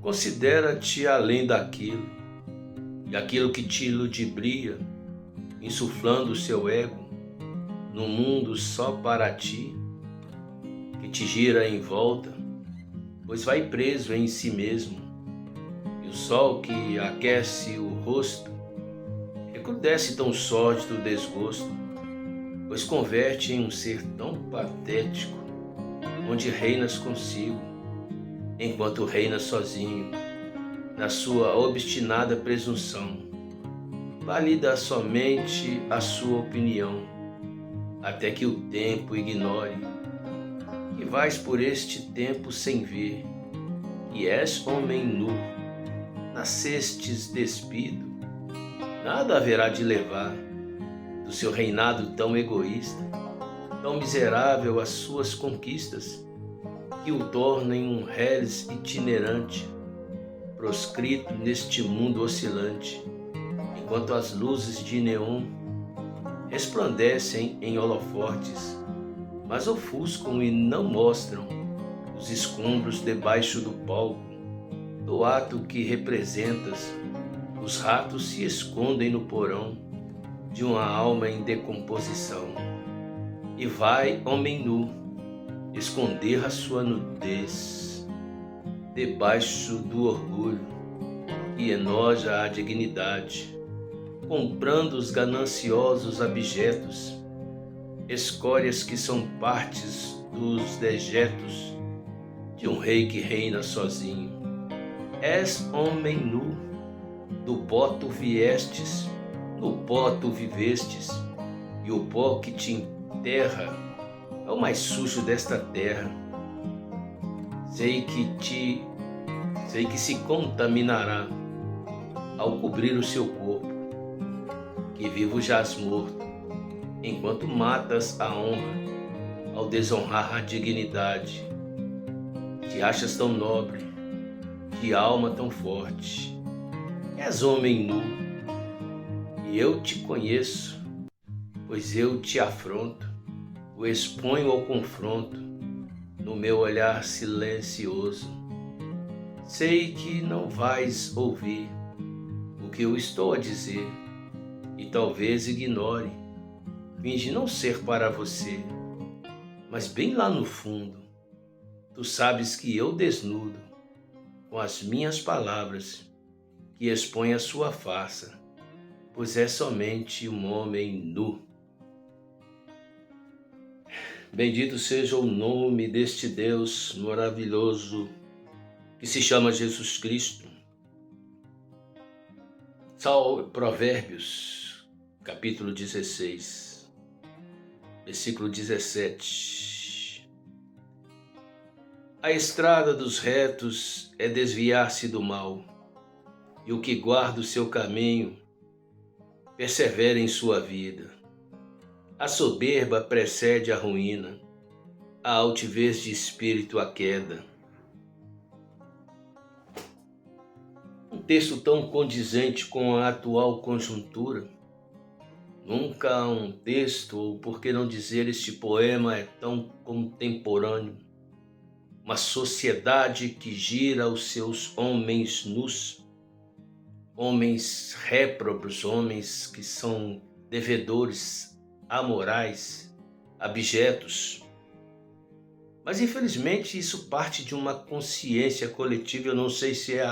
Considera-te além daquilo, e aquilo que te ludibria, insuflando o seu ego, num mundo só para ti, que te gira em volta, pois vai preso em si mesmo, e o sol que aquece o rosto, recrudesce tão sórdido o desgosto, pois converte em um ser tão patético, onde reinas consigo, enquanto reinas sozinho, na sua obstinada presunção, valida somente a sua opinião, até que o tempo ignore, que vais por este tempo sem ver, que és homem nu, nascestes despido, nada haverá de levar do seu reinado tão egoísta, tão miserável as suas conquistas, que o tornem um reles itinerante, proscrito neste mundo oscilante, enquanto as luzes de neon resplandecem em holofotes, mas ofuscam e não mostram os escombros debaixo do palco, do ato que representas. Os ratos se escondem no porão de uma alma em decomposição, e vai, homem nu, esconder a sua nudez debaixo do orgulho que enoja a dignidade, comprando os gananciosos abjetos, escórias que são partes dos dejetos de um rei que reina sozinho. És homem nu, do pó tu viestes, no pó tu vivestes, e o pó que te enterra é o mais sujo desta terra. Sei que se contaminará ao cobrir o seu corpo, que vivo jaz morto, enquanto matas a honra ao desonrar a dignidade. Te achas tão nobre, de alma tão forte, és homem nu, e eu te conheço, pois eu te afronto, o exponho ao confronto, no meu olhar silencioso. Sei que não vais ouvir o que eu estou a dizer, e talvez ignore, finge não ser para você, mas bem lá no fundo, tu sabes que eu desnudo, com as minhas palavras, que expõe a sua farsa, pois é somente um homem nu. Bendito seja o nome deste Deus maravilhoso que se chama Jesus Cristo. Provérbios, capítulo 16, versículo 17. A estrada dos retos é desviar-se do mal, e o que guarda o seu caminho persevera em sua vida. A soberba precede a ruína, a altivez de espírito a queda. Um texto tão condizente com a atual conjuntura. Nunca um texto, ou por que não dizer este poema, é tão contemporâneo. Uma sociedade que gira aos seus homens nus, homens réprobos, homens que são devedores, amorais, abjetos. Mas infelizmente isso parte de uma consciência coletiva. Eu não sei se é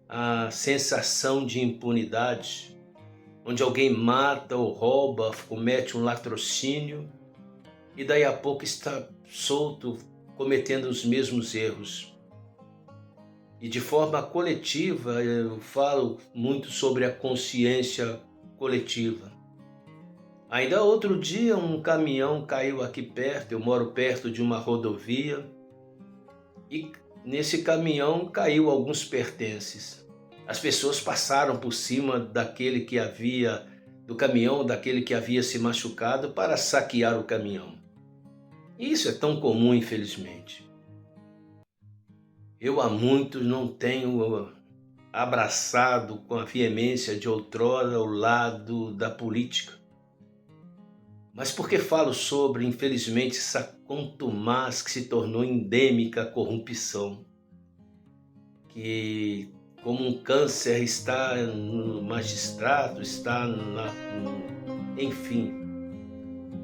a sensação de impunidade, onde alguém mata ou rouba, comete um latrocínio e daí a pouco está solto cometendo os mesmos erros. E de forma coletiva, eu falo muito sobre a consciência coletiva. Ainda outro dia um caminhão caiu aqui perto, eu moro perto de uma rodovia, e nesse caminhão caiu alguns pertences. As pessoas passaram por cima do caminhão daquele que havia se machucado para saquear o caminhão. Isso é tão comum, infelizmente. Eu há muito não tenho abraçado com a veemência de outrora o lado da política. Mas porque falo sobre, infelizmente, essa contumaz que se tornou endêmica a corrupção, que, como um câncer, está no magistrado, está enfim,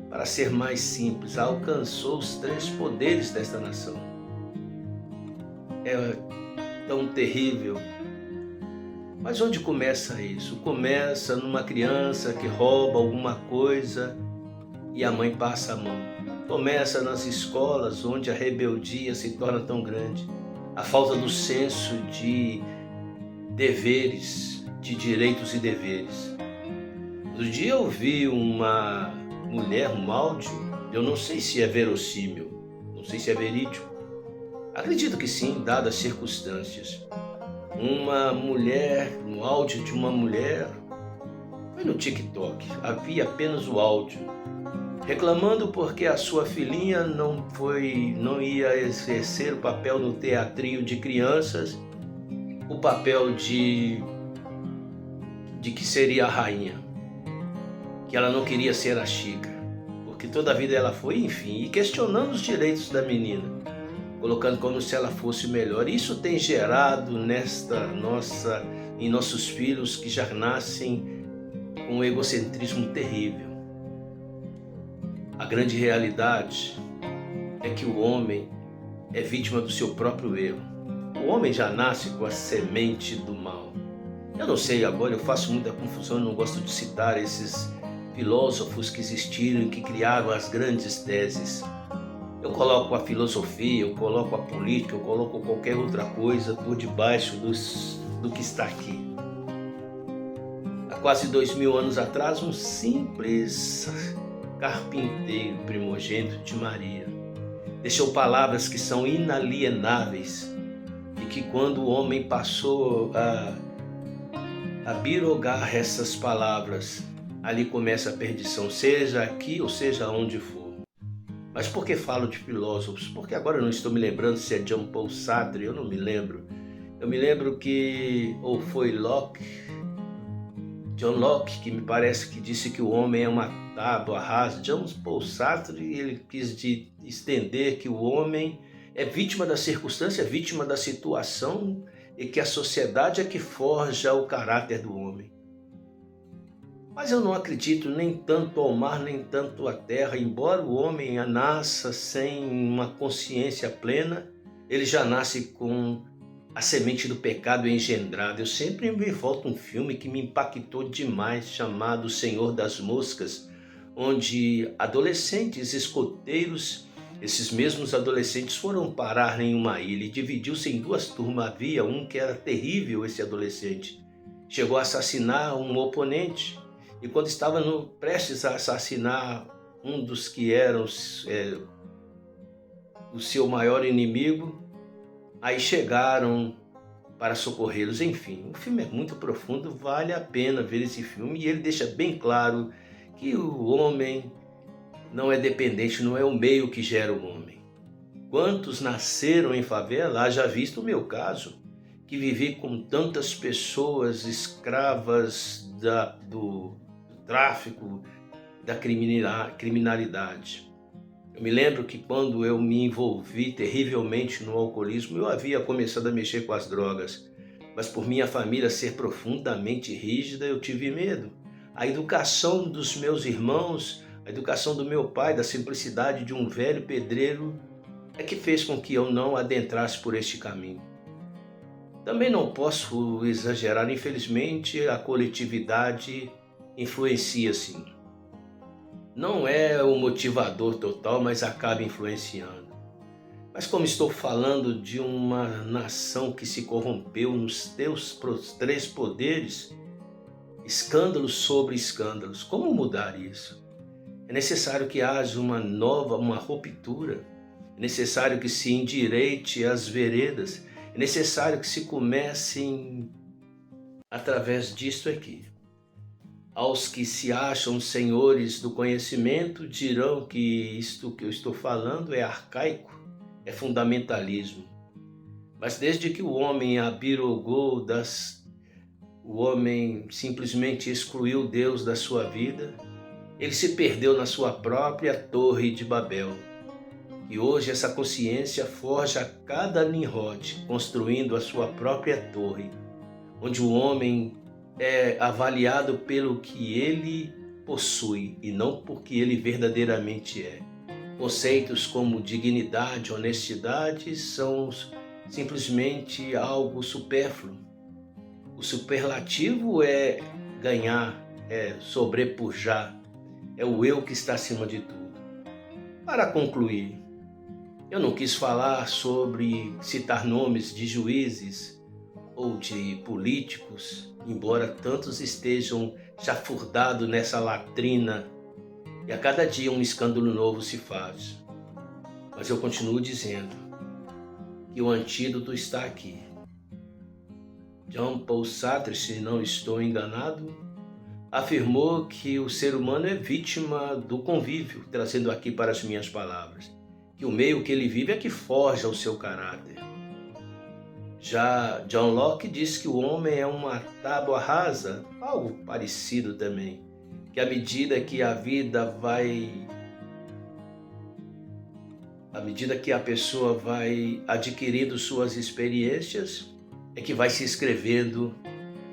para ser mais simples, alcançou os três poderes desta nação. É tão terrível. Mas onde começa isso? Começa numa criança que rouba alguma coisa e a mãe passa a mão. Começa nas escolas, onde a rebeldia se torna tão grande. A falta do senso de deveres, de direitos e deveres. Outro dia eu vi uma mulher, um áudio, eu não sei se é verossímil, não sei se é verídico. Acredito que sim, dadas as circunstâncias. Uma mulher, um áudio de uma mulher, foi no TikTok, havia apenas o áudio, reclamando porque a sua filhinha não ia exercer o papel no teatrinho de crianças, o papel de que seria a rainha, que ela não queria ser a Chica, porque toda a vida ela foi, enfim, e questionando os direitos da menina, colocando como se ela fosse melhor. Isso tem gerado em nossos filhos que já nascem com um egocentrismo terrível. A grande realidade é que o homem é vítima do seu próprio erro. O homem já nasce com a semente do mal. Eu não sei agora, eu faço muita confusão, eu não gosto de citar esses filósofos que existiram e que criaram as grandes teses. Eu coloco a filosofia, eu coloco a política, eu coloco qualquer outra coisa por debaixo do que está aqui. Há quase 2000 anos atrás, um simples carpinteiro primogênito de Maria deixou palavras que são inalienáveis e que quando o homem passou a birogar essas palavras, ali começa a perdição, seja aqui ou seja onde for. Mas por que falo de filósofos? Porque agora eu não estou me lembrando se é Jean Paul Sartre, eu não me lembro. Eu me lembro que, ou foi John Locke, que me parece que disse que o homem é uma tábua rasa. Jean Paul Sartre, ele quis estender que o homem é vítima da circunstância, é vítima da situação e que a sociedade é que forja o caráter do homem. Mas eu não acredito nem tanto ao mar, nem tanto à terra. Embora o homem nasça sem uma consciência plena, ele já nasce com a semente do pecado engendrada. Eu sempre me volto um filme que me impactou demais, chamado O Senhor das Moscas, onde adolescentes escoteiros, esses mesmos adolescentes foram parar em uma ilha e dividiu-se em duas turmas. Havia um que era terrível, esse adolescente. Chegou a assassinar um oponente. E quando estava prestes a assassinar um dos que eram o seu maior inimigo, aí chegaram para socorrê-los. Enfim, o filme é muito profundo, vale a pena ver esse filme. E ele deixa bem claro que o homem não é dependente, não é o meio que gera o homem. Quantos nasceram em favela? Haja visto o meu caso, que vivi com tantas pessoas escravas do tráfico, da criminalidade. Eu me lembro que quando eu me envolvi terrivelmente no alcoolismo, eu havia começado a mexer com as drogas, mas por minha família ser profundamente rígida, eu tive medo. A educação dos meus irmãos, a educação do meu pai, da simplicidade de um velho pedreiro, é que fez com que eu não adentrasse por este caminho. Também não posso exagerar, infelizmente a coletividade influencia sim. Não é o motivador total, mas acaba influenciando. Mas como estou falando de uma nação que se corrompeu nos três poderes, escândalos sobre escândalos, como mudar isso? É necessário que haja uma ruptura, é necessário que se endireite as veredas, é necessário que se comecem através disto aqui. Aos que se acham senhores do conhecimento dirão que isto que eu estou falando é arcaico, é fundamentalismo. Mas desde que o homem abirogou, o homem simplesmente excluiu Deus da sua vida, ele se perdeu na sua própria torre de Babel. E hoje essa consciência forja cada Nimrod, construindo a sua própria torre, onde o homem é avaliado pelo que ele possui e não por que ele verdadeiramente é. Conceitos como dignidade, honestidade são simplesmente algo supérfluo. O superlativo é ganhar, é sobrepujar, é o eu que está acima de tudo. Para concluir, eu não quis falar sobre citar nomes de juízes ou de políticos, embora tantos estejam chafurdados nessa latrina e a cada dia um escândalo novo se faz. Mas eu continuo dizendo que o antídoto está aqui. Jean Paul Sartre, se não estou enganado, afirmou que o ser humano é vítima do convívio, trazendo aqui para as minhas palavras, que o meio que ele vive é que forja o seu caráter. Já John Locke diz que o homem é uma tábua rasa, algo parecido também, que à medida que a pessoa vai adquirindo suas experiências, é que vai se escrevendo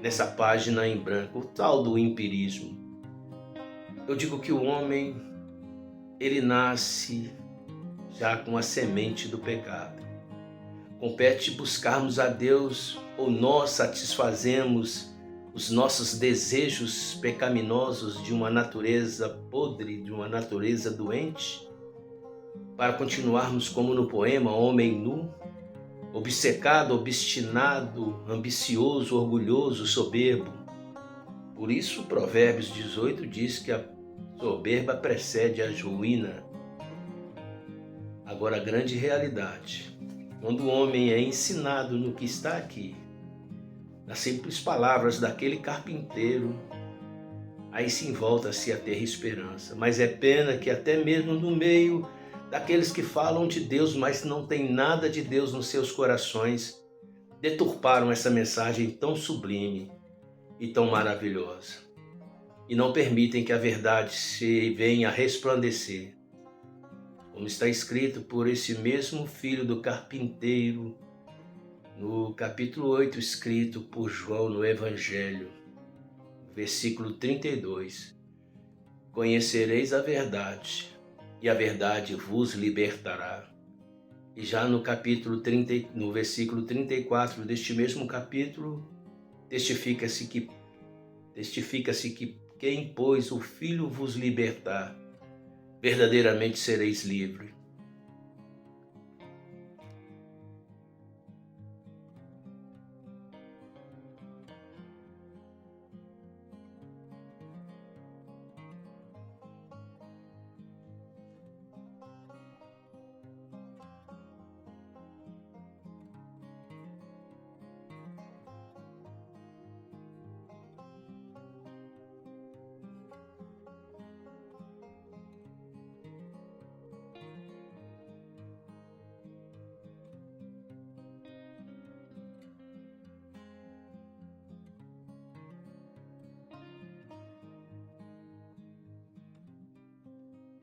nessa página em branco, o tal do empirismo. Eu digo que o homem, ele nasce já com a semente do pecado. Compete buscarmos a Deus ou nós satisfazemos os nossos desejos pecaminosos de uma natureza podre, de uma natureza doente, para continuarmos como no poema Homem Nu, obcecado, obstinado, ambicioso, orgulhoso, soberbo. Por isso, Provérbios 18 diz que a soberba precede a ruína. Agora, a grande realidade, quando o homem é ensinado no que está aqui, nas simples palavras daquele carpinteiro, aí sim volta-se a ter esperança. Mas é pena que até mesmo no meio daqueles que falam de Deus, mas não tem nada de Deus nos seus corações, deturparam essa mensagem tão sublime e tão maravilhosa. E não permitem que a verdade se venha a resplandecer. Como está escrito por esse mesmo filho do carpinteiro, no capítulo 8, escrito por João no Evangelho, versículo 32. Conhecereis a verdade, e a verdade vos libertará. E já no capítulo 30, no versículo 34 deste mesmo capítulo, testifica-se que quem, pois, o Filho vos libertar, verdadeiramente sereis livres.